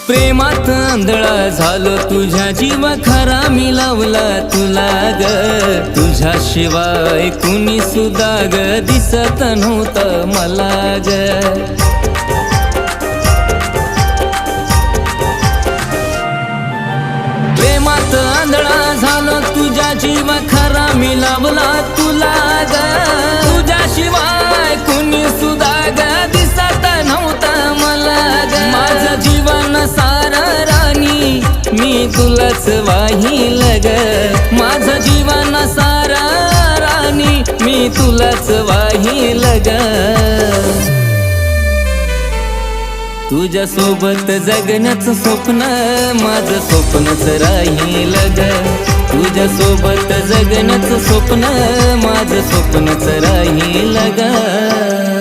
प्रेमात आंधळा झालो तुझ्या जीव खरा मी लावला तुला ग तुझ्याशिवाय कुणी सुद्धा ग दिसत नव्हतं मला ग प्रेमात आंधळा झालो तुझ्या जीव खरा मी लावला तुला ग तुझ्याशिवाय कुणी सुद्धा ग दिसत नव्हतं मला ग माझं जीवन सारा राणी मी तुलाच वाहिल ग माझं जीवन सारा राणी मी तुलाच वाहिल ग तुझ्या सोबत जगण्याचं स्वप्न माझं स्वप्नच राहील ग तुझ्या सोबत जगण्याचं स्वप्न माझं स्वप्नच राहील ग